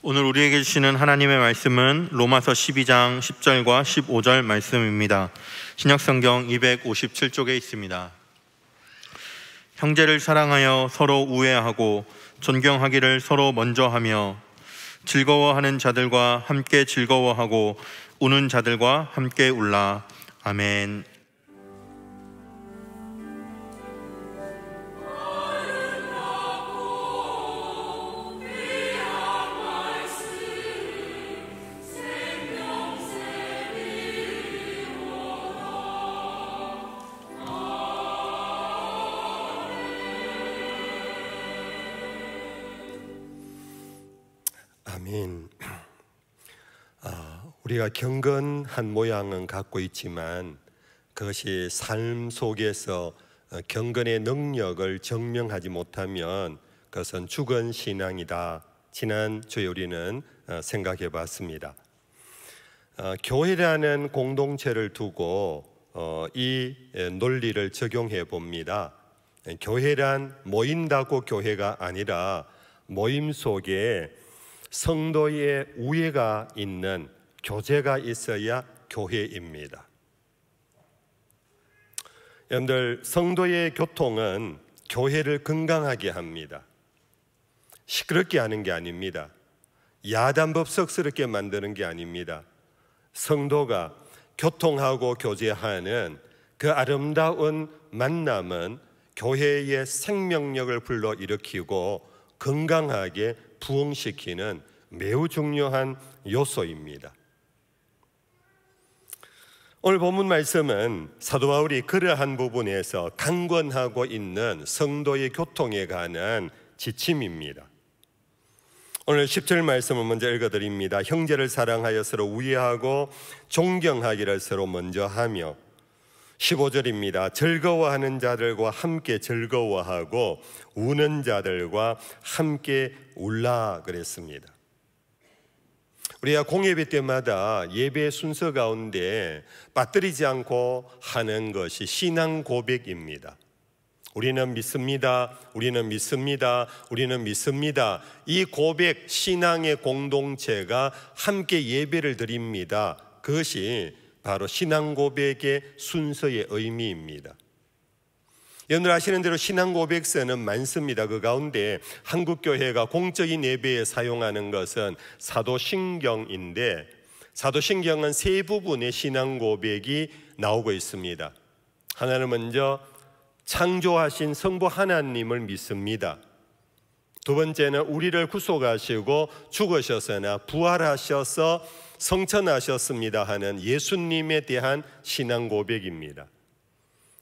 오늘 우리에게 주시는 하나님의 말씀은 로마서 12장 10절과 15절 말씀입니다. 신약성경 257쪽에 있습니다. 형제를 사랑하여 서로 우애하고 존경하기를 서로 먼저 하며 즐거워하는 자들과 함께 즐거워하고 우는 자들과 함께 울라. 아멘. 아멘. 우리가 경건한 모양은 갖고 있지만 그것이 삶 속에서 경건의 능력을 증명하지 못하면 그것은 죽은 신앙이다. 지난 주에 우리는 생각해 봤습니다. 교회라는 공동체를 두고 이 논리를 적용해 봅니다. 교회란 모인다고 교회가 아니라 모임 속에 성도의 우애가 있는 교제가 있어야 교회입니다. 여러분들, 성도의 교통은 교회를 건강하게 합니다. 시끄럽게 하는 게 아닙니다. 야단법석스럽게 만드는 게 아닙니다. 성도가 교통하고 교제하는 그 아름다운 만남은 교회의 생명력을 불러일으키고 건강하게 부흥시키는 매우 중요한 요소입니다. 오늘 본문 말씀은 사도 바울이 그러한 부분에서 강권하고 있는 성도의 교통에 관한 지침입니다. 오늘 10절 말씀을 먼저 읽어드립니다. 형제를 사랑하여 서로 우애하고 존경하기를 서로 먼저 하며, 15절입니다. 즐거워하는 자들과 함께 즐거워하고 우는 자들과 함께 울라 그랬습니다. 우리가 공예배 때마다 예배 순서 가운데 빠뜨리지 않고 하는 것이 신앙 고백입니다. 우리는 믿습니다. 우리는 믿습니다. 우리는 믿습니다. 이 고백, 신앙의 공동체가 함께 예배를 드립니다. 그것이 바로 신앙 고백의 순서의 의미입니다. 여러분들 아시는 대로 신앙 고백서는 많습니다. 그 가운데 한국교회가 공적인 예배에 사용하는 것은 사도신경인데, 사도신경은 세 부분의 신앙 고백이 나오고 있습니다. 하나는 먼저 창조하신 성부 하나님을 믿습니다. 두 번째는 우리를 구속하시고 죽으셨으나 부활하셔서 성천하셨습니다 하는 예수님에 대한 신앙 고백입니다.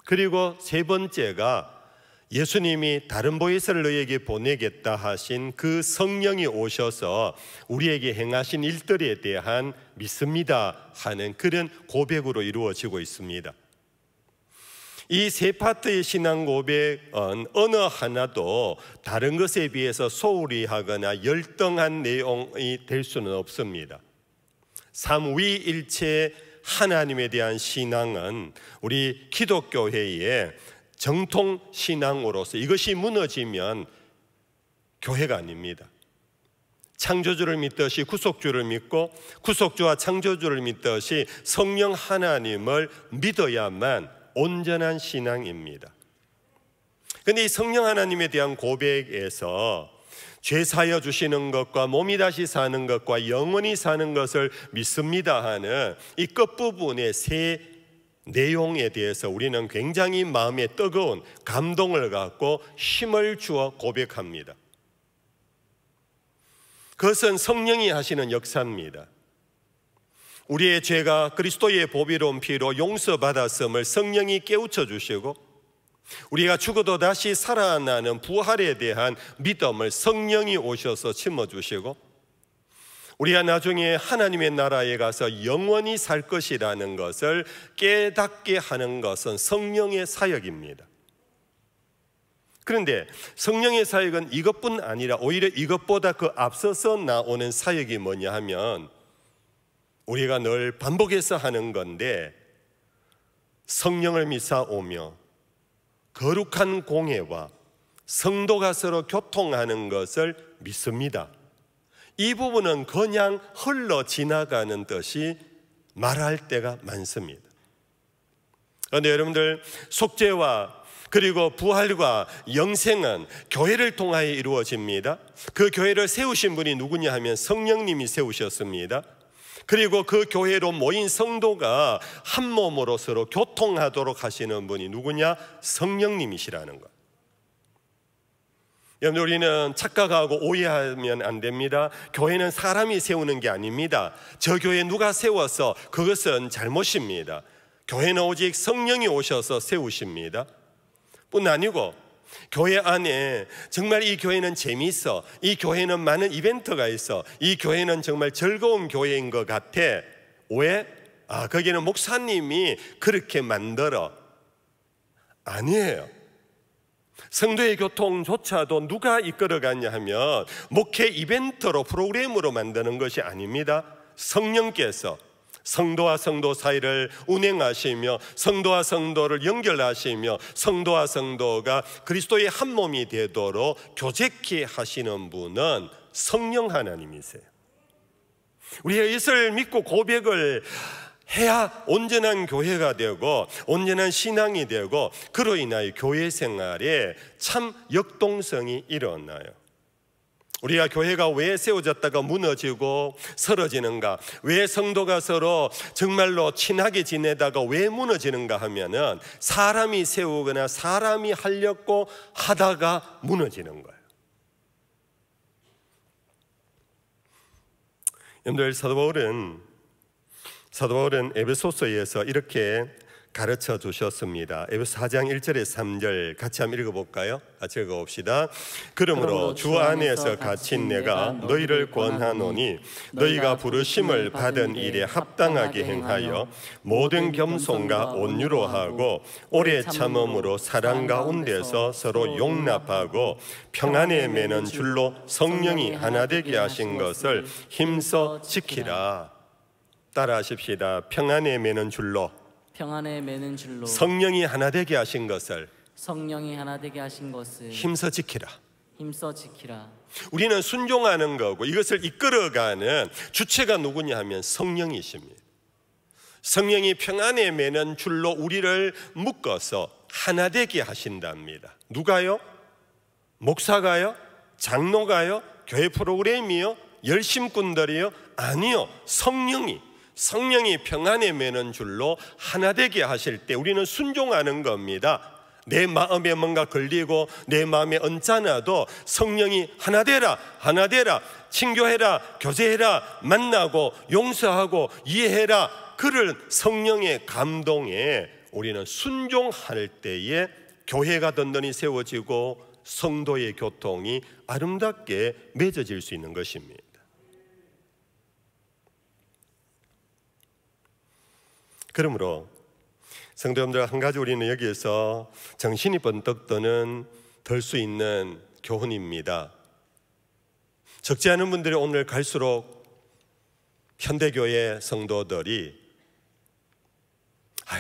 그리고 세 번째가 예수님이 다른 보혜사를 너에게 보내겠다 하신 그 성령이 오셔서 우리에게 행하신 일들에 대한 믿습니다 하는 그런 고백으로 이루어지고 있습니다. 이 세 파트의 신앙 고백은 어느 하나도 다른 것에 비해서 소홀히 하거나 열등한 내용이 될 수는 없습니다. 삼위일체 하나님에 대한 신앙은 우리 기독교회의 정통 신앙으로서 이것이 무너지면 교회가 아닙니다. 창조주를 믿듯이 구속주를 믿고 구속주와 창조주를 믿듯이 성령 하나님을 믿어야만 온전한 신앙입니다. 그런데 이 성령 하나님에 대한 고백에서 죄 사여 주시는 것과 몸이 다시 사는 것과 영원히 사는 것을 믿습니다 하는 이 끝부분의 세 내용에 대해서 우리는 굉장히 마음에 뜨거운 감동을 갖고 힘을 주어 고백합니다. 그것은 성령이 하시는 역사입니다. 우리의 죄가 그리스도의 보배로운 피로 용서받았음을 성령이 깨우쳐 주시고, 우리가 죽어도 다시 살아나는 부활에 대한 믿음을 성령이 오셔서 심어주시고, 우리가 나중에 하나님의 나라에 가서 영원히 살 것이라는 것을 깨닫게 하는 것은 성령의 사역입니다. 그런데 성령의 사역은 이것뿐 아니라 오히려 이것보다 그 앞서서 나오는 사역이 뭐냐 하면, 우리가 늘 반복해서 하는 건데, 성령을 믿사오며 거룩한 공예와 성도가 서로 교통하는 것을 믿습니다. 이 부분은 그냥 흘러 지나가는 듯이 말할 때가 많습니다. 그런데 여러분들, 속죄와 그리고 부활과 영생은 교회를 통하여 이루어집니다. 그 교회를 세우신 분이 누구냐 하면 성령님이 세우셨습니다. 그리고 그 교회로 모인 성도가 한 몸으로 서로 교통하도록 하시는 분이 누구냐? 성령님이시라는 것. 여러분, 우리는 착각하고 오해하면 안 됩니다. 교회는 사람이 세우는 게 아닙니다. 저 교회 누가 세워서 그것은 잘못입니다. 교회는 오직 성령이 오셔서 세우십니다. 뿐 아니고 교회 안에 정말 이 교회는 재미있어, 이 교회는 많은 이벤트가 있어, 이 교회는 정말 즐거운 교회인 것 같아. 왜? 거기는 목사님이 그렇게 만들어. 아니에요. 성도의 교통조차도 누가 이끌어가냐 하면 목회 이벤트로, 프로그램으로 만드는 것이 아닙니다. 성령께서 성도와 성도 사이를 운행하시며 성도와 성도를 연결하시며 성도와 성도가 그리스도의 한 몸이 되도록 교제케 하시는 분은 성령 하나님이세요. 우리가 이것을 믿고 고백을 해야 온전한 교회가 되고 온전한 신앙이 되고, 그로 인하여 교회 생활에 참 역동성이 일어나요. 우리가 교회가 왜 세워졌다가 무너지고 쓰러지는가, 왜 성도가 서로 정말로 친하게 지내다가 왜 무너지는가 하면은 사람이 세우거나 사람이 하려고 하다가 무너지는 거예요. 여러분들, 사도 바울은 에베소서에서 이렇게 가르쳐 주셨습니다. 에베소 4장 1절에서 3절 같이 한번 읽어볼까요? 같이 읽어봅시다. 그러므로 주 안에서 갇힌 내가 너희를 권하노니 너희가 부르심을 받은 일에 합당하게 행하여 모든 겸손과 온유로 하고 오래 참음으로 사랑 가운데서 서로 용납하고 평안에 매는 줄로 성령이 하나 되게 하신 것을 힘써 지키라. 따라하십시다. 평안에 매는 줄로, 평안에 매는 줄로 성령이 하나 되게 하신 것을 힘써 지키라. 우리는 순종하는 거고 이것을 이끌어가는 주체가 누구냐 하면 성령이십니다. 성령이 평안에 매는 줄로 우리를 묶어서 하나 되게 하신답니다. 누가요? 목사가요? 장로가요? 교회 프로그램이요? 열심꾼들이요? 아니요. 성령이 평안에 매는 줄로 하나 되게 하실 때 우리는 순종하는 겁니다. 내 마음에 뭔가 걸리고 내 마음에 언짢아도 성령이 하나 되라, 친교해라, 교제해라, 만나고 용서하고 이해해라, 그런 성령의 감동에 우리는 순종할 때에 교회가 든든히 세워지고 성도의 교통이 아름답게 맺어질 수 있는 것입니다. 그러므로 성도 여러분들, 한 가지 우리는 여기에서 정신이 번뜩 드는 들 수 있는 교훈입니다. 적지 않은 분들이 오늘 갈수록 현대교회 성도들이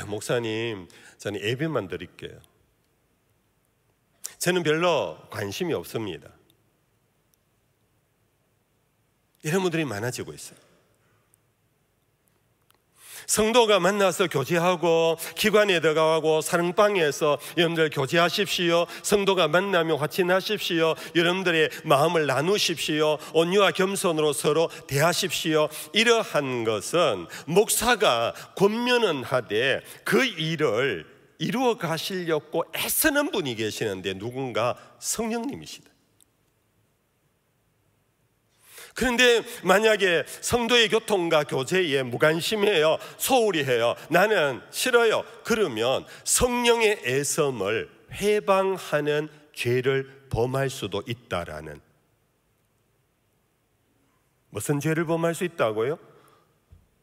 목사님, 저는 예배만 드릴게요. 저는 별로 관심이 없습니다. 이런 분들이 많아지고 있어요. 성도가 만나서 교제하고 기관에 들어가고 사랑방에서 여러분들 교제하십시오. 성도가 만나면 화친하십시오. 여러분들의 마음을 나누십시오. 온유와 겸손으로 서로 대하십시오. 이러한 것은 목사가 권면은 하되 그 일을 이루어 가시려고 애쓰는 분이 계시는데 누군가 성령님이시다. 그런데 만약에 성도의 교통과 교제에 무관심해요, 소홀히 해요, 나는 싫어요, 그러면 성령의 애섬을 회방하는 죄를 범할 수도 있다라는. 무슨 죄를 범할 수 있다고요?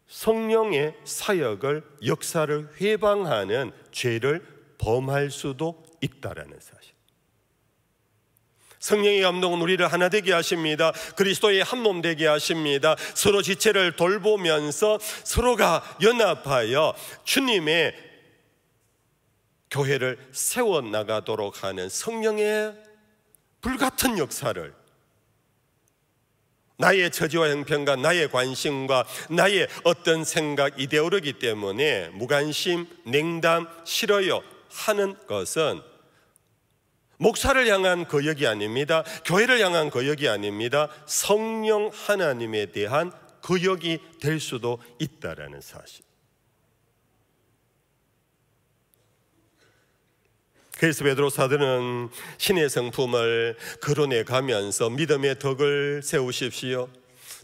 성령의 사역을, 역사를 회방하는 죄를 범할 수도 있다라는 사실. 성령의 감동은 우리를 하나 되게 하십니다. 그리스도의 한 몸 되게 하십니다. 서로 지체를 돌보면서 서로가 연합하여 주님의 교회를 세워나가도록 하는 성령의 불같은 역사를 나의 처지와 형편과 나의 관심과 나의 어떤 생각, 이데올로기 때문에 무관심, 냉담, 싫어요 하는 것은 목사를 향한 거역이 아닙니다. 교회를 향한 거역이 아닙니다. 성령 하나님에 대한 거역이 될 수도 있다라는 사실. 그래서 베드로 사도는 신의 성품을 거론해 가면서 믿음의 덕을 세우십시오.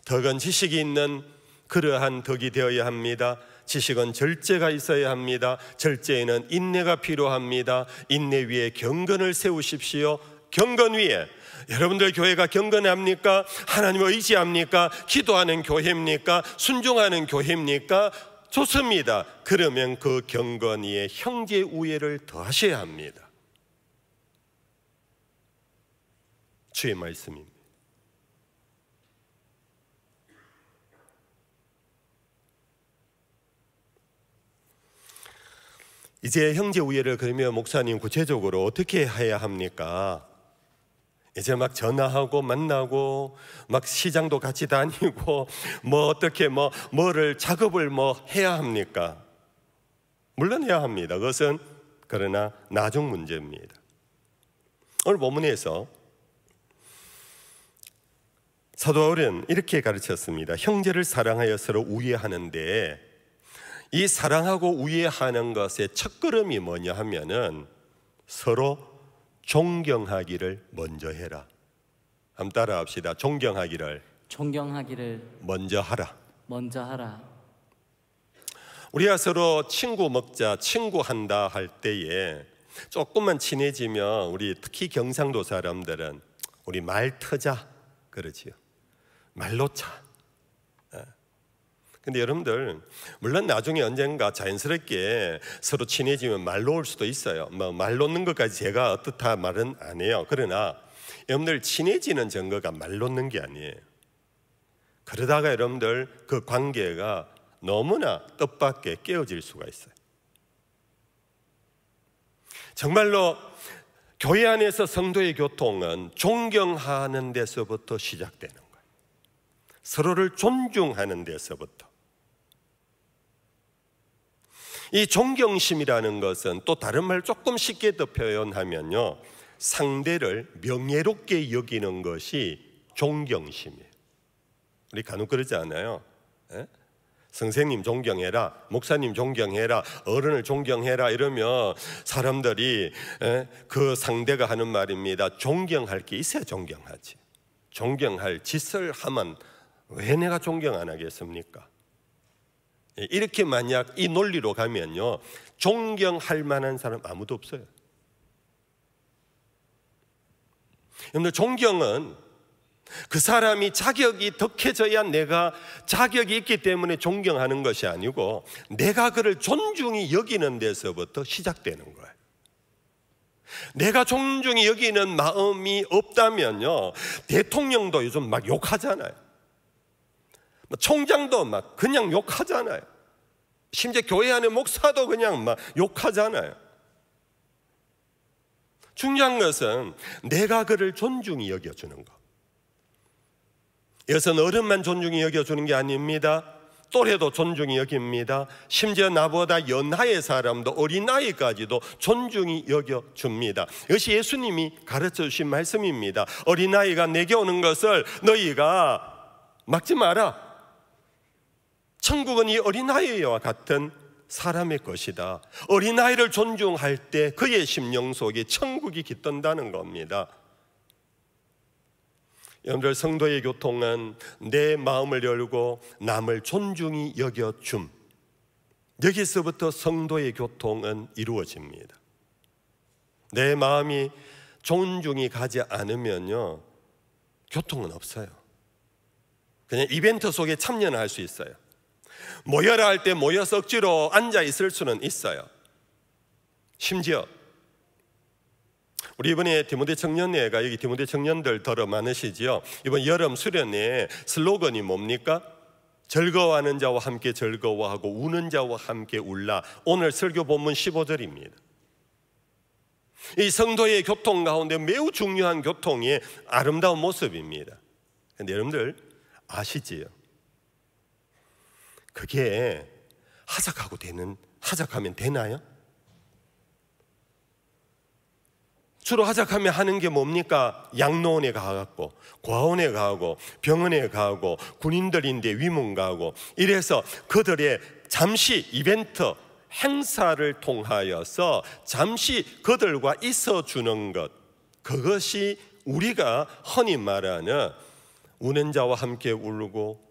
덕은 지식이 있는 그러한 덕이 되어야 합니다. 지식은 절제가 있어야 합니다. 절제에는 인내가 필요합니다. 인내 위에 경건을 세우십시오. 경건 위에, 여러분들 교회가 경건합니까? 하나님을 의지합니까? 기도하는 교회입니까? 순종하는 교회입니까? 좋습니다. 그러면 그 경건 위에 형제 우애를 더하셔야 합니다. 주의 말씀입니다. 이제 형제 우애를 그러면 목사님 구체적으로 어떻게 해야 합니까? 이제 막 전화하고 만나고 막 시장도 같이 다니고 뭐 어떻게 뭐를 작업을 해야 합니까? 물론 해야 합니다. 그것은 그러나 나중 문제입니다. 오늘 본문에서 사도 바울은 이렇게 가르쳤습니다. 형제를 사랑하여 서로 우애하는데, 이 사랑하고 우애하는 것의 첫걸음이 뭐냐 하면은 서로 존경하기를 먼저 해라. 한번 따라 합시다. 존경하기를 먼저 하라. 우리가 서로 친구 먹자, 친구한다 할 때에 조금만 친해지면 우리 특히 경상도 사람들은 우리 말 터자 그러지요. 말 놓자. 근데 여러분들, 물론 나중에 언젠가 자연스럽게 서로 친해지면 말 놓을 수도 있어요. 말 놓는 것까지 제가 어떻다 말은 안 해요. 그러나 여러분들, 친해지는 증거가 말 놓는 게 아니에요. 그러다가 여러분들 그 관계가 너무나 뜻밖의 깨어질 수가 있어요. 정말로 교회 안에서 성도의 교통은 존경하는 데서부터 시작되는 거예요. 서로를 존중하는 데서부터. 이 존경심이라는 것은 또 다른 말 조금 쉽게 더 표현하면요, 상대를 명예롭게 여기는 것이 존경심이에요. 우리 간혹 그러지 않아요? 선생님 존경해라, 목사님 존경해라, 어른을 존경해라 이러면 사람들이 그 상대가 하는 말입니다. 존경할 게 있어야 존경하지. 존경할 짓을 하면 왜 내가 존경 안 하겠습니까? 이렇게 만약 이 논리로 가면요, 존경할 만한 사람 아무도 없어요. 여러분들, 존경은 그 사람이 자격이 덕해져야 내가 자격이 있기 때문에 존경하는 것이 아니고 내가 그를 존중히 여기는 데서부터 시작되는 거예요. 내가 존중히 여기는 마음이 없다면요, 대통령도 요즘 막 욕하잖아요. 총장도 막 그냥 욕하잖아요. 심지어 교회 안에 목사도 그냥 막 욕하잖아요. 중요한 것은 내가 그를 존중히 여겨주는 것. 이것은 어른만 존중히 여겨주는 게 아닙니다. 또래도 존중히 여깁니다. 심지어 나보다 연하의 사람도, 어린아이까지도 존중히 여겨줍니다. 이것이 예수님이 가르쳐 주신 말씀입니다. 어린아이가 내게 오는 것을 너희가 막지 마라. 천국은 이 어린아이와 같은 사람의 것이다. 어린아이를 존중할 때 그의 심령 속에 천국이 깃든다는 겁니다. 여러분들, 성도의 교통은 내 마음을 열고 남을 존중히 여겨줌, 여기서부터 성도의 교통은 이루어집니다. 내 마음이 존중이 가지 않으면요, 교통은 없어요. 그냥 이벤트 속에 참여는 할 수 있어요. 모여라 할 때 모여서 억지로 앉아 있을 수는 있어요. 심지어 우리 이번에 디모데 청년회가, 여기 디모데 청년들 더러 많으시지요. 이번 여름 수련회 슬로건이 뭡니까? 즐거워하는 자와 함께 즐거워하고 우는 자와 함께 울라. 오늘 설교 본문 15절입니다. 이 성도의 교통 가운데 매우 중요한 교통의 아름다운 모습입니다. 그런데 여러분들, 아시지요? 그게 하작하면 되나요? 주로 하작하면 하는 게 뭡니까? 양로원에 가고 고아원에 가고 병원에 가고 군인들인데 위문 가고 이래서 그들의 잠시 이벤트 행사를 통하여서 잠시 그들과 있어주는 것, 그것이 우리가 흔히 말하는 우는 자와 함께 울고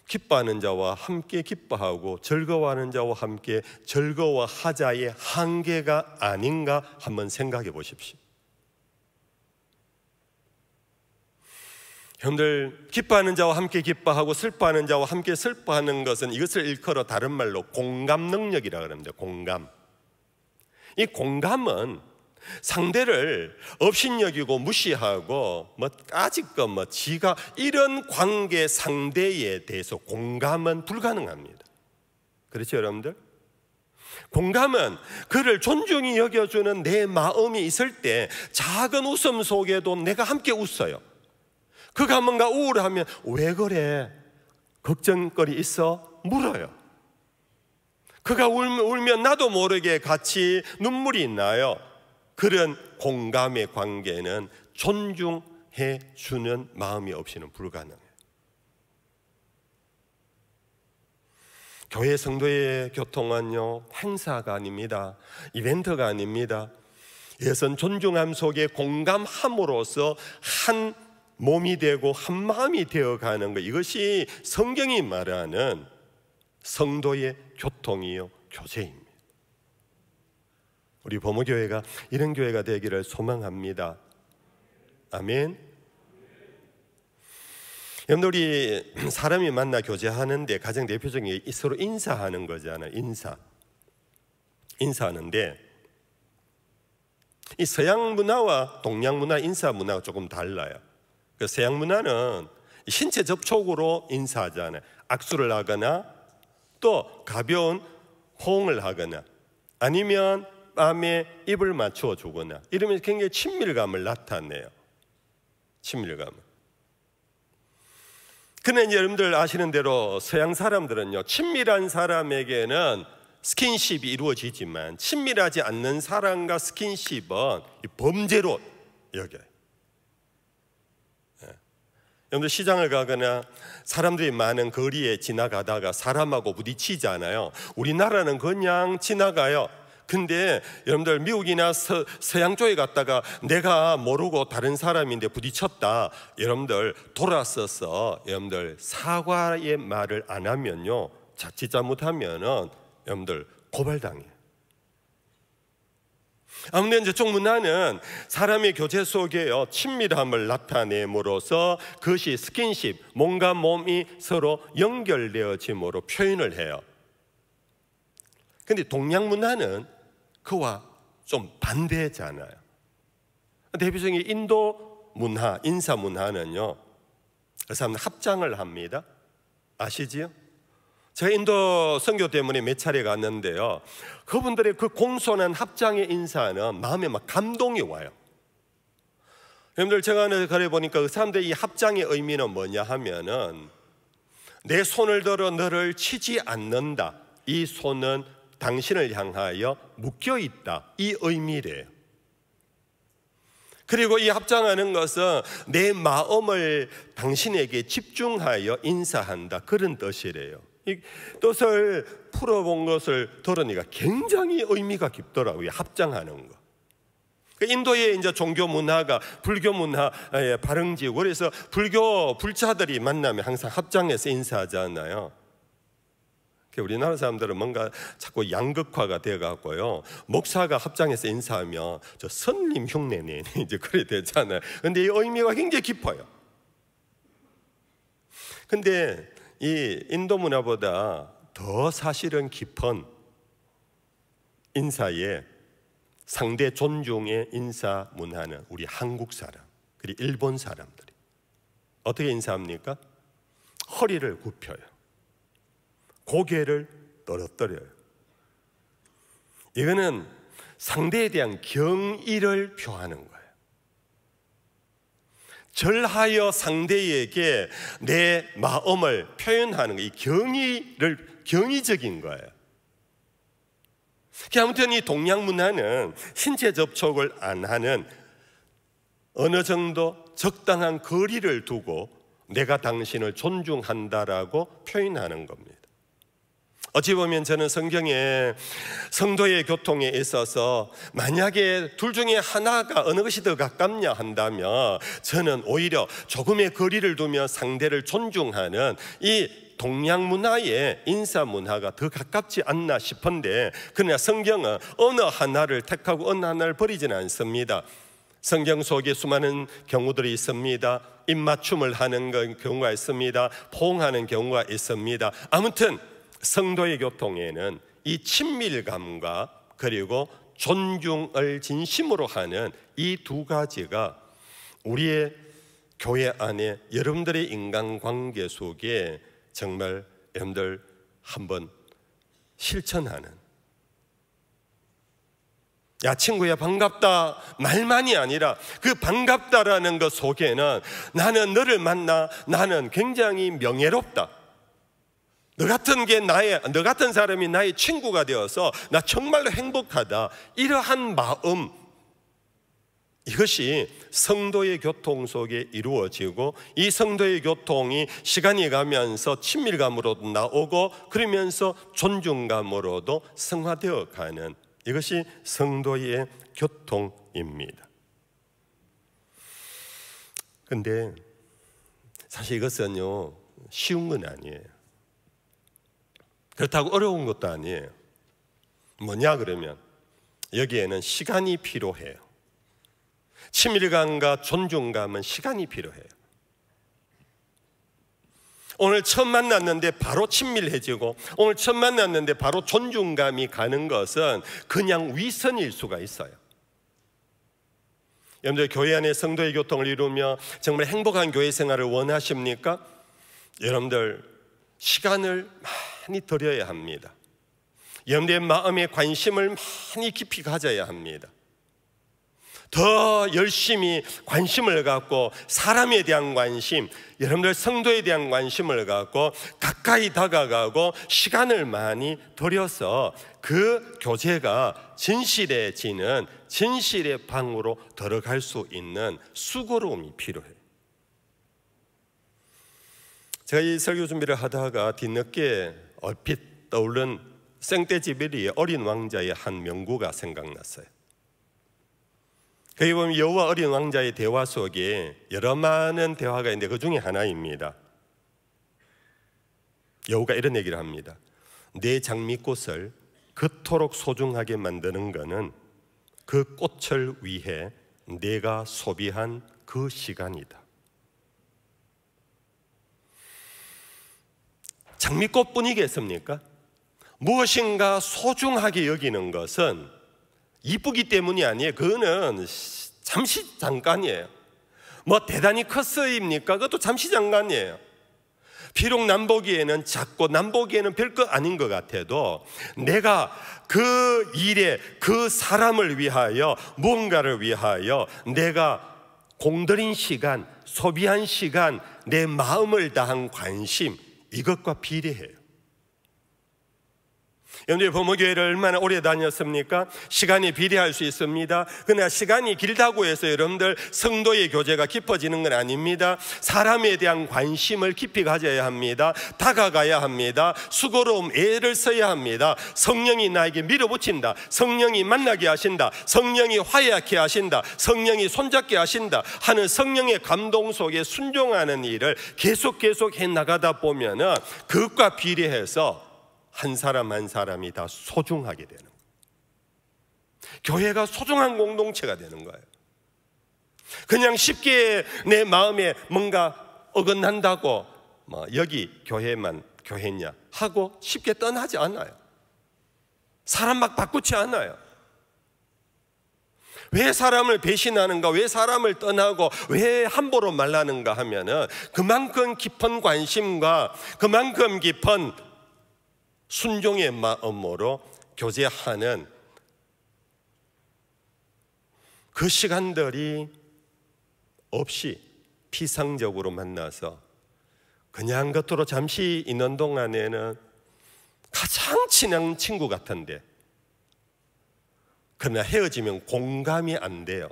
기뻐하는 자와 함께 기뻐하고 즐거워하는 자와 함께 즐거워하자의 한계가 아닌가 한번 생각해 보십시오. 형들, 기뻐하는 자와 함께 기뻐하고 슬퍼하는 자와 함께 슬퍼하는 것은 이것을 일컬어 다른 말로 공감 능력이라고 합니다. 공감. 이 공감은 상대를 업신여기고 무시하고 까짓것 지가 이런 관계 상대에 대해서 공감은 불가능합니다. 그렇죠, 여러분들? 공감은 그를 존중히 여겨주는 내 마음이 있을 때 작은 웃음 속에도 내가 함께 웃어요. 그가 뭔가 우울하면 왜 그래? 걱정거리 있어? 물어요. 그가 울면 나도 모르게 같이 눈물이 나요. 그런 공감의 관계는 존중해 주는 마음이 없이는 불가능해요. 교회 성도의 교통은요, 행사가 아닙니다. 이벤트가 아닙니다. 이것은 존중함 속에 공감함으로써 한 몸이 되고 한 마음이 되어가는 것, 이것이 성경이 말하는 성도의 교통이요, 교제입니다. 우리 보모교회가 이런 교회가 되기를 소망합니다. 아멘. 여러분들, 우리 사람이 만나 교제하는데 가장 대표적인 게 서로 인사하는 거잖아요. 인사하는데 이 서양 문화와 동양 문화 인사 문화가 조금 달라요. 그 서양 문화는 신체 접촉으로 인사하잖아요. 악수를 하거나 또 가벼운 호응을 하거나 아니면 뺨에 입을 맞추어 주거나 이러면서 굉장히 친밀감을 나타내요. 친밀감을. 그런데 여러분들 아시는 대로 서양 사람들은요, 친밀한 사람에게는 스킨십이 이루어지지만 친밀하지 않는 사람과 스킨십은 범죄로 여겨요. 여러분들 시장을 가거나 사람들이 많은 거리에 지나가다가 사람하고 부딪히잖아요. 우리나라는 그냥 지나가요. 근데 여러분들 미국이나 서양 쪽에 갔다가 내가 모르고 다른 사람인데 부딪혔다. 여러분들 돌아서서 여러분들 사과의 말을 안 하면요, 자칫 잘못하면은 여러분들 고발당해요. 아무튼 저쪽 문화는 사람의 교제 속에요, 친밀함을 나타내므로써 그것이 스킨십, 몸과 몸이 서로 연결되어짐으로 표현을 해요. 그런데 동양 문화는 그와 좀 반대잖아요. 대표적인 인도 문화, 인사 문화는요, 그 사람들 합장을 합니다. 아시지요? 제가 인도 선교 때문에 몇 차례 갔는데요, 그분들의 그 공손한 합장의 인사는 마음에 막 감동이 와요. 여러분들, 제가 그래 보니까 그 사람들의 이 합장의 의미는 뭐냐 하면은 내 손을 들어 너를 치지 않는다. 이 손은 당신을 향하여 묶여있다. 이 의미래요. 그리고 이 합장하는 것은 내 마음을 당신에게 집중하여 인사한다. 그런 뜻이래요. 이 뜻을 풀어본 것을 들으니까 굉장히 의미가 깊더라고요. 합장하는 거. 인도의 이제 종교 문화가 불교 문화의 발흥지고, 그래서 불교 불자들이 만나면 항상 합장해서 인사하잖아요. 우리나라 사람들은 뭔가 자꾸 양극화가 돼갖고요, 목사가 합장해서 인사하면 저 선림 흉내내 이제 그래 되잖아요. 근데 이 의미가 굉장히 깊어요. 근데 이 인도 문화보다 더 사실은 깊은 인사의 상대 존중의 인사 문화는 우리 한국 사람, 그리고 일본 사람들이 어떻게 인사합니까? 허리를 굽혀요. 고개를 떨어뜨려요. 이거는 상대에 대한 경의를 표하는 거예요. 절하여 상대에게 내 마음을 표현하는 이 경의적인 거예요. 아무튼 이 동양 문화는 신체 접촉을 안 하는 어느 정도 적당한 거리를 두고 내가 당신을 존중한다라고 표현하는 겁니다. 어찌 보면 저는 성경에 성도의 교통에 있어서 만약에 둘 중에 하나가 어느 것이 더 가깝냐 한다면 저는 오히려 조금의 거리를 두며 상대를 존중하는 이 동양 문화의 인사 문화가 더 가깝지 않나 싶은데, 그러나 성경은 어느 하나를 택하고 어느 하나를 버리지는 않습니다. 성경 속에 수많은 경우들이 있습니다. 입맞춤을 하는 경우가 있습니다. 포옹하는 경우가 있습니다. 아무튼 성도의 교통에는 이 친밀감과 그리고 존중을 진심으로 하는 이 두 가지가 우리의 교회 안에 여러분들의 인간관계 속에 정말 여러분들 한번 실천하는, 야 친구야 반갑다 말만이 아니라 그 반갑다라는 것 속에는 나는 너를 만나 나는 굉장히 명예롭다, 너 같은 사람이 나의 친구가 되어서 나 정말로 행복하다, 이러한 마음, 이것이 성도의 교통 속에 이루어지고 이 성도의 교통이 시간이 가면서 친밀감으로도 나오고 그러면서 존중감으로도 성화되어 가는, 이것이 성도의 교통입니다. 그런데 사실 이것은요 쉬운 건 아니에요. 그렇다고 어려운 것도 아니에요. 뭐냐 그러면 여기에는 시간이 필요해요. 친밀감과 존중감은 시간이 필요해요. 오늘 처음 만났는데 바로 친밀해지고 오늘 처음 만났는데 바로 존중감이 가는 것은 그냥 위선일 수가 있어요. 여러분들 교회 안에 성도의 교통을 이루며 정말 행복한 교회 생활을 원하십니까? 여러분들 시간을 많이 들여야 합니다. 여러분들의 마음에 관심을 많이 깊이 가져야 합니다. 더 열심히 관심을 갖고 사람에 대한 관심, 여러분들 성도에 대한 관심을 갖고 가까이 다가가고 시간을 많이 들여서 그 교제가 진실해지는 진실의 방으로 들어갈 수 있는 수고로움이 필요해요. 제가 이 설교 준비를 하다가 뒤늦게 얼핏 떠오른 생떼지베리의 어린 왕자의 한 명구가 생각났어요. 거기 보면 여우와 어린 왕자의 대화 속에 여러 많은 대화가 있는데 그 중에 하나입니다. 여우가 이런 얘기를 합니다. 내 장미꽃을 그토록 소중하게 만드는 것은 그 꽃을 위해 내가 소비한 그 시간이다. 장미꽃뿐이겠습니까? 무엇인가 소중하게 여기는 것은 이쁘기 때문이 아니에요. 그거는 잠시 잠깐이에요. 뭐 대단히 컸어입니까? 그것도 잠시 잠깐이에요. 비록 남 보기에는 작고 남 보기에는 별거 아닌 것 같아도 내가 그 일에 그 사람을 위하여 무언가를 위하여 내가 공들인 시간, 소비한 시간, 내 마음을 다한 관심, 이것과 비례해요. 여러분들 부모교회를 얼마나 오래 다녔습니까? 시간이 비례할 수 있습니다. 그러나 시간이 길다고 해서 여러분들 성도의 교제가 깊어지는 건 아닙니다. 사람에 대한 관심을 깊이 가져야 합니다. 다가가야 합니다. 수고로움 애를 써야 합니다. 성령이 나에게 밀어붙인다, 성령이 만나게 하신다, 성령이 화해하게 하신다, 성령이 손잡게 하신다 하는 성령의 감동 속에 순종하는 일을 계속 해나가다 보면은 그것과 비례해서 한 사람 한 사람이 다 소중하게 되는 거예요. 교회가 소중한 공동체가 되는 거예요. 그냥 쉽게 내 마음에 뭔가 어긋난다고 뭐 여기 교회만 교회냐 하고 쉽게 떠나지 않아요. 사람 막 바꾸지 않아요. 왜 사람을 배신하는가, 왜 사람을 떠나고 왜 함부로 말하는가 하면은 그만큼 깊은 관심과 그만큼 깊은 순종의 마음으로 교제하는 그 시간들이 없이 피상적으로 만나서 그냥 겉으로 잠시 있는 동안에는 가장 친한 친구 같은데, 그러나 헤어지면 공감이 안 돼요.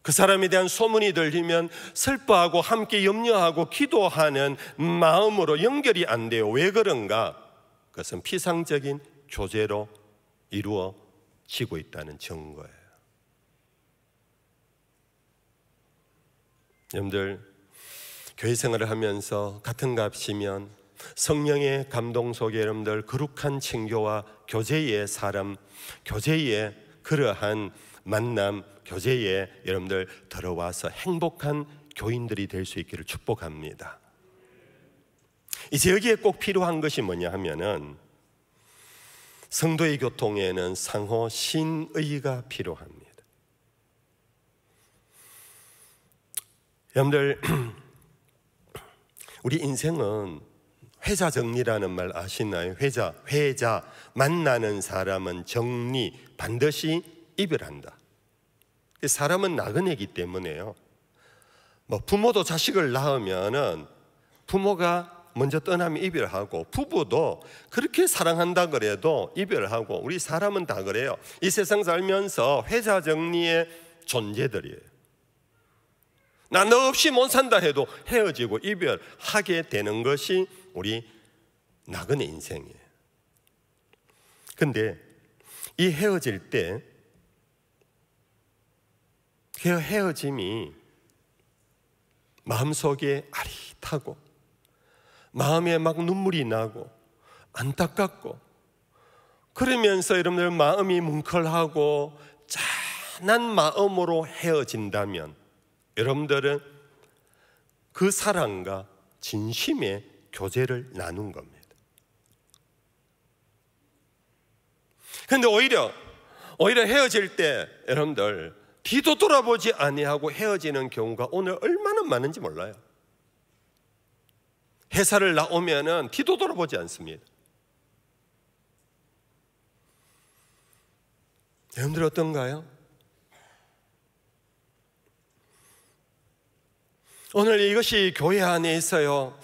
그 사람에 대한 소문이 들리면 슬퍼하고 함께 염려하고 기도하는 마음으로 연결이 안 돼요. 왜 그런가? 그것은 피상적인 교제로 이루어지고 있다는 증거예요. 여러분들, 교회 생활을 하면서 같은 값이면 성령의 감동 속에 여러분들 거룩한 친교와 교제의 사람, 교제의 그러한 만남, 교제에 여러분들 들어와서 행복한 교인들이 될 수 있기를 축복합니다. 이제 여기에 꼭 필요한 것이 뭐냐 하면은 성도의 교통에는 상호 신의가 필요합니다. 여러분들, 우리 인생은 회자 정리라는 말 아시나요? 회자 만나는 사람은 정리, 반드시 이별한다. 사람은 나그네이기 때문에요. 부모도 자식을 낳으면은 부모가 먼저 떠나면 이별하고, 부부도 그렇게 사랑한다 그래도 이별하고, 우리 사람은 다 그래요. 이 세상 살면서 회자 정리의 존재들이에요. 나 너 없이 못 산다 해도 헤어지고 이별하게 되는 것이 우리 나그네 인생이에요. 근데 이 헤어질 때 그 헤어짐이 마음속에 아릿하고 마음에 막 눈물이 나고 안타깝고, 그러면서 여러분들 마음이 뭉클하고 짠한 마음으로 헤어진다면 여러분들은 그 사랑과 진심의 교제를 나눈 겁니다. 그런데 오히려 헤어질 때 여러분들 뒤도 돌아보지 아니하고 헤어지는 경우가 오늘 얼마나 많은지 몰라요. 회사를 나오면은 뒤도 돌아보지 않습니다. 여러분들 어떤가요? 오늘 이것이 교회 안에 있어요.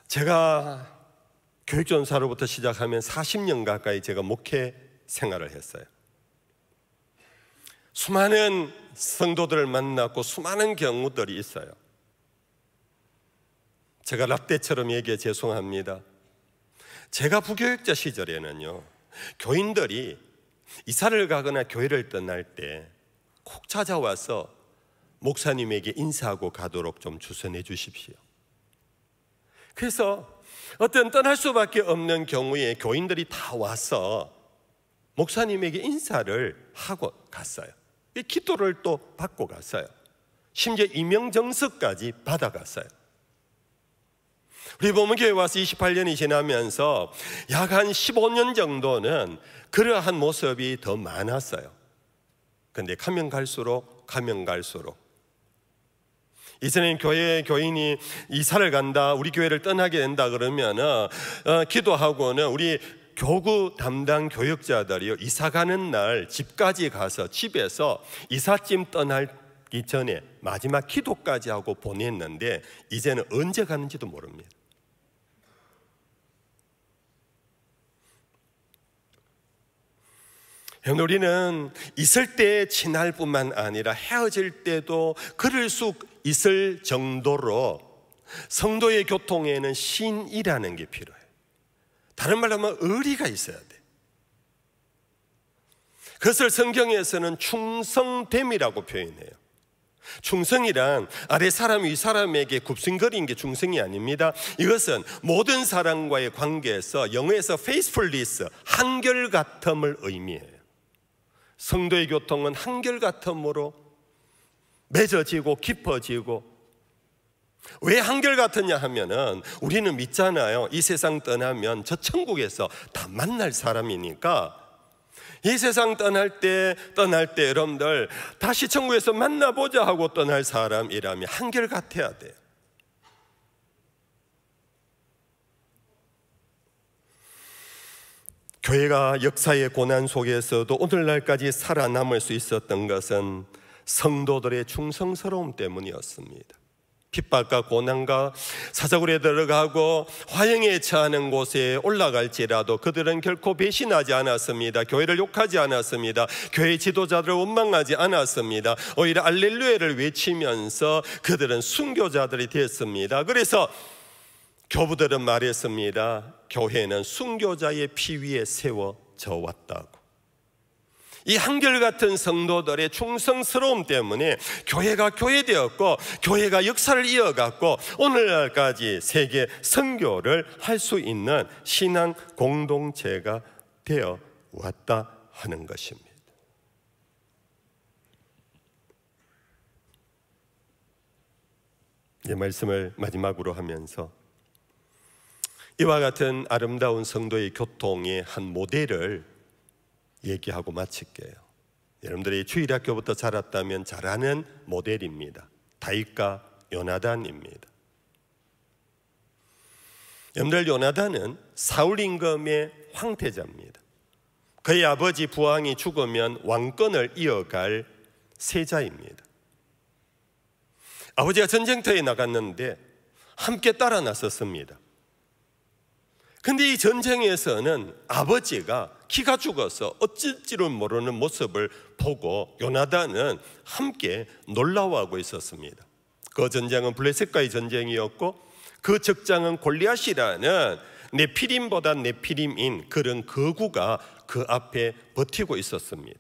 제가 교육전사로부터 시작하면 40년 가까이 제가 목회 생활을 했어요. 수많은 성도들을 만났고 수많은 경우들이 있어요. 제가 라떼처럼 얘기해 죄송합니다. 제가 부교육자 시절에는요, 교인들이 이사를 가거나 교회를 떠날 때 꼭 찾아와서 목사님에게 인사하고 가도록 좀 주선해 주십시오. 그래서 어떤 떠날 수밖에 없는 경우에 교인들이 다 와서 목사님에게 인사를 하고 갔어요. 기도를 또 받고 갔어요. 심지어 임명정서까지 받아갔어요. 우리 보문교회 와서 28년이 지나면서 약 한 15년 정도는 그러한 모습이 더 많았어요. 그런데 가면 갈수록 이제는 교인이 이사를 간다, 우리 교회를 떠나게 된다 그러면 기도하고는 우리 교구 담당 교육자들이요, 이사 가는 날 집까지 가서 집에서 이삿짐 떠나기 전에 마지막 기도까지 하고 보냈는데 이제는 언제 가는지도 모릅니다. 우리는 있을 때 친할 뿐만 아니라 헤어질 때도 그럴 수 있을 정도로 성도의 교통에는 신이라는 게 필요해요. 다른 말로 하면 의리가 있어야 돼. 그것을 성경에서는 충성됨이라고 표현해요. 충성이란 아래 사람이 위 사람에게 굽신거리는 게 충성이 아닙니다. 이것은 모든 사람과의 관계에서 영어에서 faithfulness, 한결같음을 의미해요. 성도의 교통은 한결같음으로 맺어지고 깊어지고, 왜 한결같으냐 하면은 우리는 믿잖아요. 이 세상 떠나면 저 천국에서 다 만날 사람이니까 이 세상 떠날 때 여러분들 다시 천국에서 만나보자 하고 떠날 사람이라면 한결같아야 돼요. 교회가 역사의 고난 속에서도 오늘날까지 살아남을 수 있었던 것은 성도들의 충성스러움 때문이었습니다. 핍박과 고난과 사자굴에 들어가고 화형에 처하는 곳에 올라갈지라도 그들은 결코 배신하지 않았습니다. 교회를 욕하지 않았습니다. 교회 지도자들을 원망하지 않았습니다. 오히려 알렐루야를 외치면서 그들은 순교자들이 됐습니다. 그래서 교부들은 말했습니다. 교회는 순교자의 피 위에 세워져 왔다고. 이 한결같은 성도들의 충성스러움 때문에 교회가 교회되었고 교회가 역사를 이어갔고 오늘날까지 세계 선교를 할 수 있는 신앙 공동체가 되어 왔다 하는 것입니다. 이 말씀을 마지막으로 하면서 이와 같은 아름다운 성도의 교통의 한 모델을 얘기하고 마칠게요. 여러분들이 주일학교부터 자랐다면 잘 아는 모델입니다. 다윗과 요나단입니다. 여러분들, 요나단은 사울 임금의 황태자입니다. 그의 아버지 부왕이 죽으면 왕권을 이어갈 세자입니다. 아버지가 전쟁터에 나갔는데 함께 따라 나섰습니다. 근데 이 전쟁에서는 아버지가 기가 죽어서 어쩔 줄을 모르는 모습을 보고 요나단은 함께 놀라워하고 있었습니다. 그 전쟁은 블레셋과의 전쟁이었고 그 적장은 골리앗이라는 네피림보다 네피림인 그런 거구가 그 앞에 버티고 있었습니다.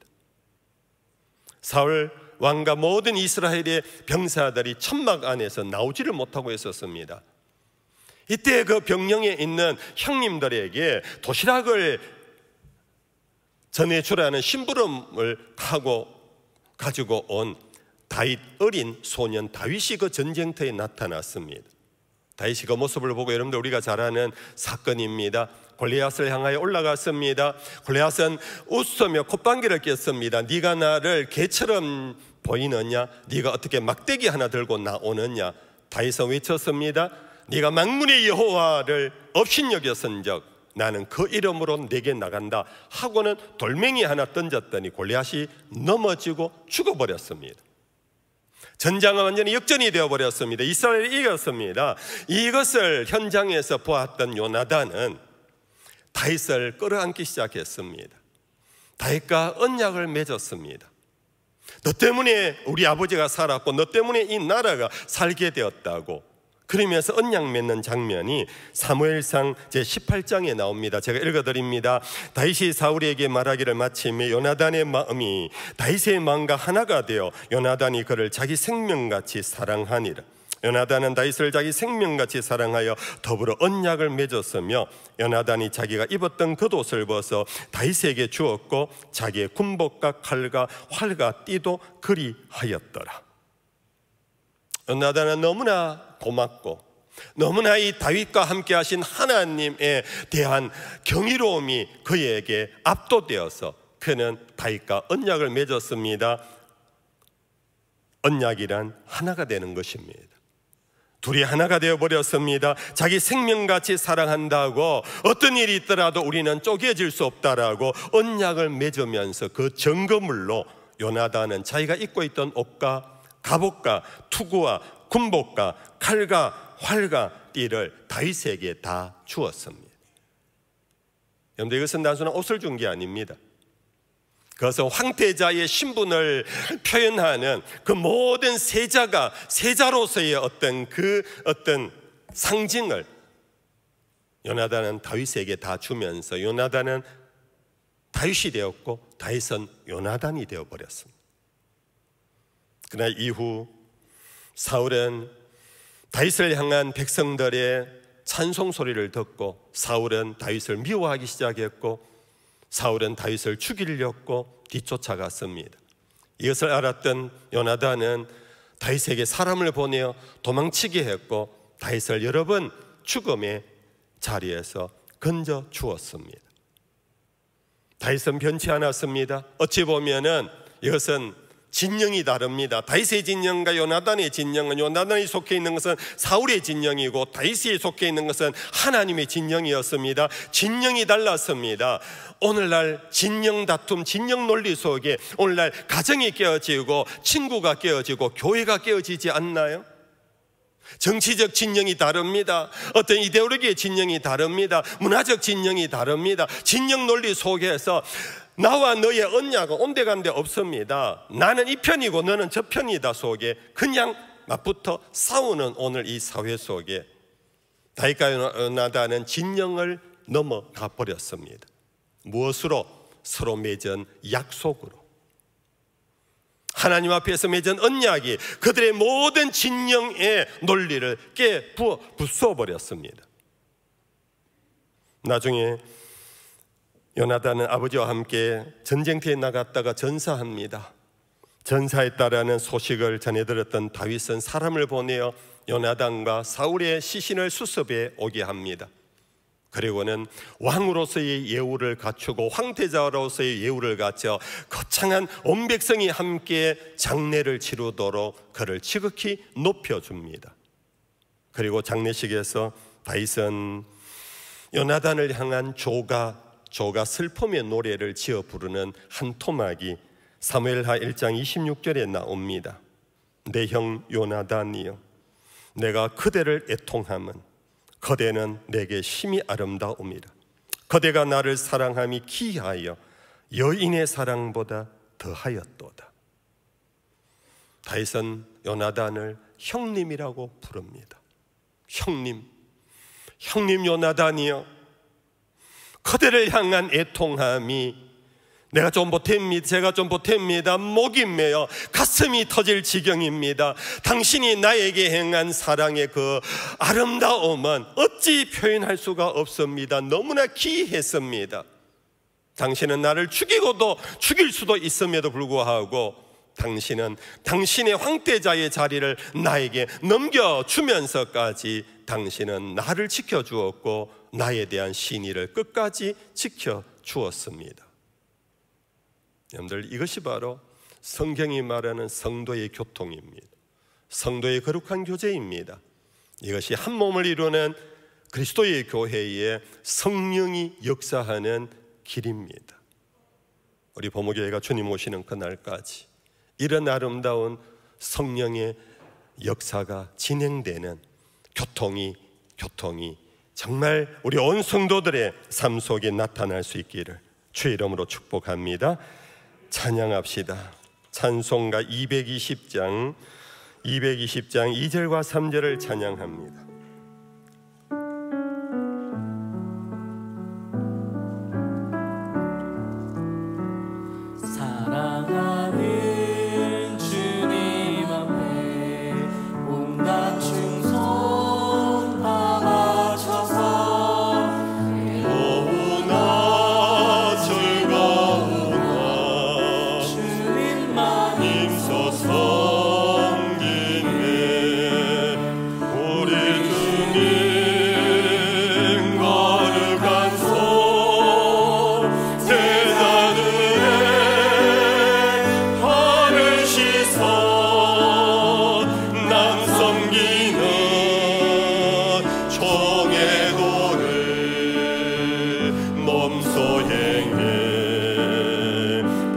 사울 왕과 모든 이스라엘의 병사들이 천막 안에서 나오지를 못하고 있었습니다. 이때 그 병영에 있는 형님들에게 도시락을 전해주라는 심부름을 가지고 온 다윗 어린 소년 다윗이 그 전쟁터에 나타났습니다. 다윗이 그 모습을 보고 여러분들 우리가 잘 아는 사건입니다. 골리앗을 향하여 올라갔습니다. 골리앗은 웃으며 콧방귀를 꼈습니다. 네가 나를 개처럼 보이느냐? 네가 어떻게 막대기 하나 들고 나오느냐? 다윗은 외쳤습니다. 네가 만군의 여호와를 업신여겼은즉 나는 그 이름으로 내게 나간다 하고는 돌멩이 하나 던졌더니 골리앗이 넘어지고 죽어버렸습니다. 전장은 완전히 역전이 되어버렸습니다. 이스라엘이 이겼습니다. 이것을 현장에서 보았던 요나단은 다윗을 끌어안기 시작했습니다. 다윗과 언약을 맺었습니다. 너 때문에 우리 아버지가 살았고 너 때문에 이 나라가 살게 되었다고 그러면서 언약 맺는 장면이 사무엘상 제18장에 나옵니다. 제가 읽어드립니다. 다윗이 사울에게 말하기를 마치며 요나단의 마음이 다윗의 마음과 하나가 되어 요나단이 그를 자기 생명같이 사랑하니라. 요나단은 다윗을 자기 생명같이 사랑하여 더불어 언약을 맺었으며 요나단이 자기가 입었던 겉옷을 벗어 다윗에게 주었고 자기의 군복과 칼과 활과 띠도 그리하였더라. 요나단은 너무나 고맙고 너무나 이 다윗과 함께 하신 하나님에 대한 경이로움이 그에게 압도되어서 그는 다윗과 언약을 맺었습니다. 언약이란 하나가 되는 것입니다. 둘이 하나가 되어버렸습니다. 자기 생명같이 사랑한다고 어떤 일이 있더라도 우리는 쪼개질 수 없다라고 언약을 맺으면서 그 증거물로 요나단은 자기가 입고 있던 옷과 갑옷과 투구와 군복과 칼과 활과 띠를 다윗에게 다 주었습니다. 여러분들, 이것은 단순한 옷을 준 게 아닙니다. 그것은 황태자의 신분을 표현하는 그 모든 세자로서의 어떤 상징을 요나단은 다윗에게 다 주면서 요나단은 다윗이 되었고 다윗은 요나단이 되어버렸습니다. 그러나 이후 사울은 다윗을 향한 백성들의 찬송 소리를 듣고 사울은 다윗을 미워하기 시작했고 사울은 다윗을 죽이려고 뒤쫓아갔습니다. 이것을 알았던 요나단은 다윗에게 사람을 보내어 도망치게 했고 다윗을 여러 번 죽음의 자리에서 건져 주었습니다. 다윗은 변치 않았습니다. 어찌 보면은 이것은 진영이 다릅니다. 다윗의 진영과 요나단의 진영은, 요나단이 속해 있는 것은 사울의 진영이고 다윗이 속해 있는 것은 하나님의 진영이었습니다. 진영이 달랐습니다. 오늘날 진영 다툼, 진영 논리 속에 오늘날 가정이 깨어지고 친구가 깨어지고 교회가 깨어지지 않나요? 정치적 진영이 다릅니다. 어떤 이데올로기의 진영이 다릅니다. 문화적 진영이 다릅니다. 진영 논리 속에서 나와 너의 언약은 온데간데 없습니다. 나는 이 편이고 너는 저 편이다 속에 그냥 맞붙어 싸우는 오늘 이 사회 속에 다윗과 요나단은 진영을 넘어가 버렸습니다. 무엇으로? 서로 맺은 약속으로. 하나님 앞에서 맺은 언약이 그들의 모든 진영의 논리를 부숴버렸습니다. 나중에 요나단은 아버지와 함께 전쟁터에 나갔다가 전사합니다. 전사했다라는 소식을 전해 들었던 다윗은 사람을 보내어 요나단과 사울의 시신을 수습해 오게 합니다. 그리고는 왕으로서의 예우를 갖추고 황태자로서의 예우를 갖춰 거창한 온 백성이 함께 장례를 치르도록 그를 지극히 높여줍니다. 그리고 장례식에서 다윗은 요나단을 향한 조가 슬픔의 노래를 지어 부르는 한 토막이 사무엘하 1장 26절에 나옵니다. 내 형 요나단이여, 내가 그대를 애통함은 그대는 내게 심히 아름다움이라. 그대가 나를 사랑함이 기하여 여인의 사랑보다 더하였도다. 다윗은 요나단을 형님이라고 부릅니다. 형님 요나단이여, 그대를 향한 애통함이 제가 좀 보탭니다. 목이 메어 가슴이 터질 지경입니다. 당신이 나에게 행한 사랑의 그 아름다움은 어찌 표현할 수가 없습니다. 너무나 기이했습니다. 당신은 나를 죽이고도 죽일 수도 있음에도 불구하고 당신은 당신의 황태자의 자리를 나에게 넘겨주면서까지 당신은 나를 지켜주었고 나에 대한 신의를 끝까지 지켜주었습니다. 여러분들, 이것이 바로 성경이 말하는 성도의 교통입니다. 성도의 거룩한 교제입니다. 이것이 한 몸을 이루는 그리스도의 교회의 성령이 역사하는 길입니다. 우리 보목교회가 주님 오시는 그날까지 이런 아름다운 성령의 역사가 진행되는 교통이 정말 우리 온 성도들의 삶 속에 나타날 수 있기를 주의 이름으로 축복합니다. 찬양합시다. 찬송가 220장 2절과 3절을 찬양합니다. 사랑하는 주님 앞에 온갖 충성 다 바쳐서 오나 즐거우나 주님만 힘써 섬기네. 우리 주님 거룩한 손 제자들의 발을 씻어 남 섬기는 종의 도를 몸소 행해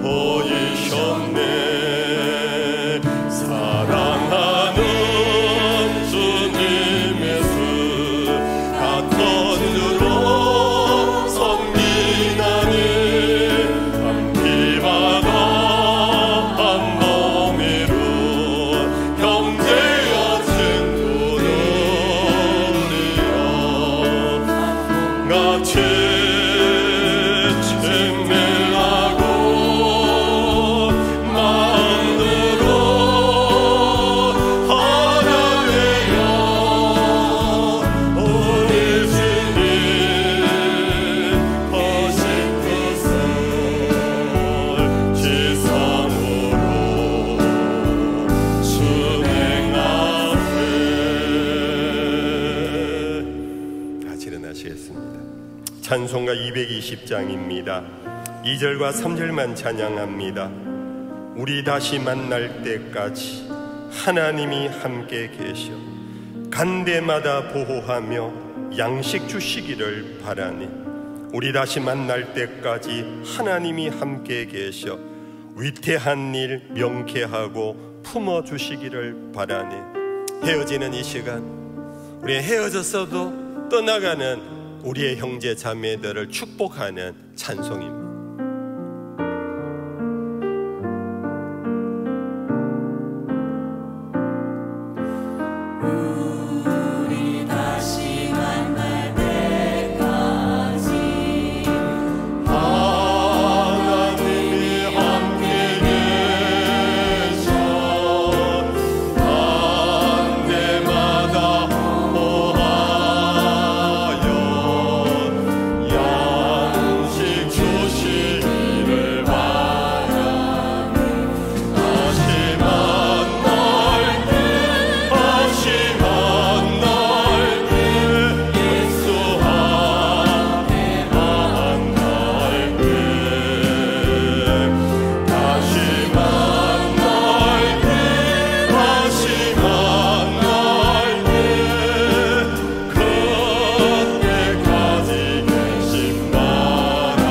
보이셨네. 사랑하는 주님의 수 같은 주로 섬기나니 한 피바다 한 몸이루 형제여 친구들이여 같이 친밀하고 마음으로 하나되어 우리 주님 거신 뜻을 지성으로 순행하세. 같이 일어나시겠습니다. 찬송가 220장입니다. 2절과 3절만 찬양합니다. 우리 다시 만날 때까지 하나님이 함께 계셔 간데마다 보호하며 양식 주시기를 바라니, 우리 다시 만날 때까지 하나님이 함께 계셔 위태한 일 명쾌하고 품어주시기를 바라니. 헤어지는 이 시간, 우리 헤어졌어도 떠나가는 우리의 형제 자매들을 축복하는 찬송입니다. 우리 다시 만날 때까지 하나님이 함께 계셔 간데마다 보호하여 양식 주시기를 바라니. 다시 만날 때 예수 앞에 만날 때, 다시 만날 때, 다시 만날 때, 그때까지 계신 바라네.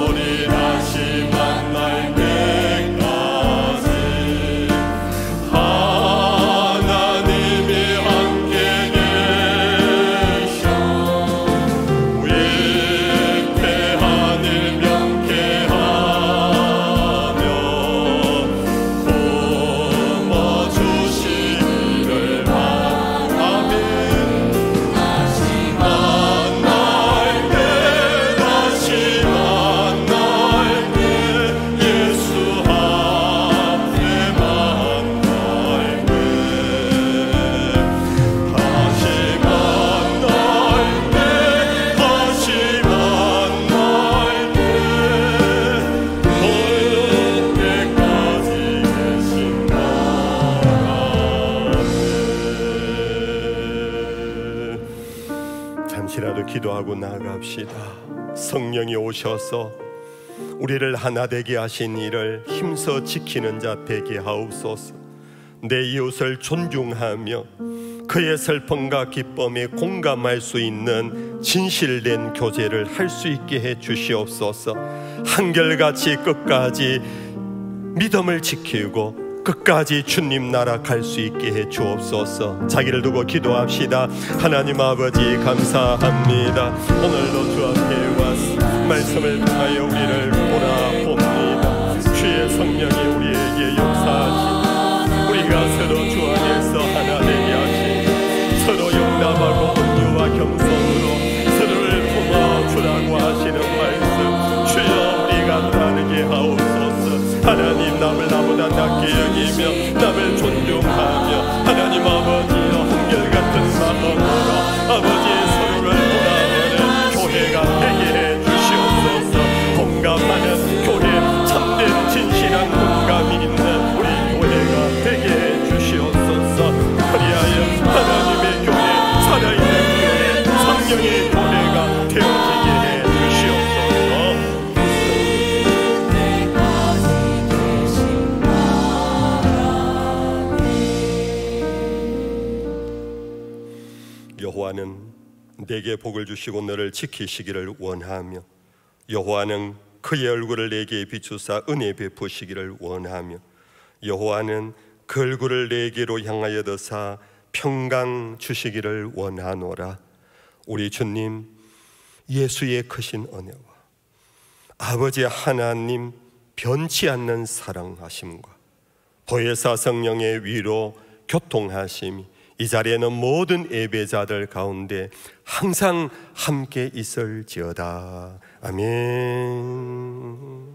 우리 다시 만날 때까지 하나님이 함께 계셔 위태한 일 명쾌하며 품어주시기를 바라네. 다시 만날 때, 다시 만날 때, 예수 앞에 만날 때, 다시 만날 때, 다시 만날 때, 그때까지 계신 바라네. 잠시라도 기도하고 나아갑시다. 성령이 오셔서 우리를 하나 되게 하신 이를 힘써 지키는 자 되게 하옵소서. 내 이웃을 존중하며 그의 슬픔과 기쁨에 공감할 수 있는 진실된 교제를 할 수 있게 해 주시옵소서. 한결같이 끝까지 믿음을 지키고 끝까지 주님 나라 갈 수 있게 해 주옵소서. 자기를 두고 기도합시다. 하나님 아버지 감사합니다. 오늘도 주 앞에 와서 말씀을 통하여 우리를 돌아봅니다. 주의 성령이 우리에게 역사하시니 우리가 서로 주 안에서 하나 되게 하시니 서로 용납하고 온유와 겸손으로 서로를 품어주라고 하시는 말씀, 주여 우리가 따르게 하옵소서. 하나님, 남을 나보다 낮게 여기며 남을 존중하며 하나님 아버지여 한결같은 마음으로 아버지의 서로를 돌아보는 교회가 되게 해 주시옵소서. 공감하는 교회, 참된 진실한 공감이 있는 우리 교회가 되게 해 주시옵소서. 그리하여 하나님의 교회, 살아있는 교회, 성령의 교회가 되어지게 해 주시옵소서. 여호와는 내게 복을 주시고 너를 지키시기를 원하며 여호와는 그의 얼굴을 내게 비추사 은혜 베푸시기를 원하며 여호와는 그 얼굴을 내게로 향하여 드사 평강 주시기를 원하노라. 우리 주님 예수의 크신 은혜와 아버지 하나님 변치 않는 사랑하심과 보혜사 성령의 위로 교통하심이 이 자리에는 모든 예배자들 가운데 항상 함께 있을지어다. 아멘.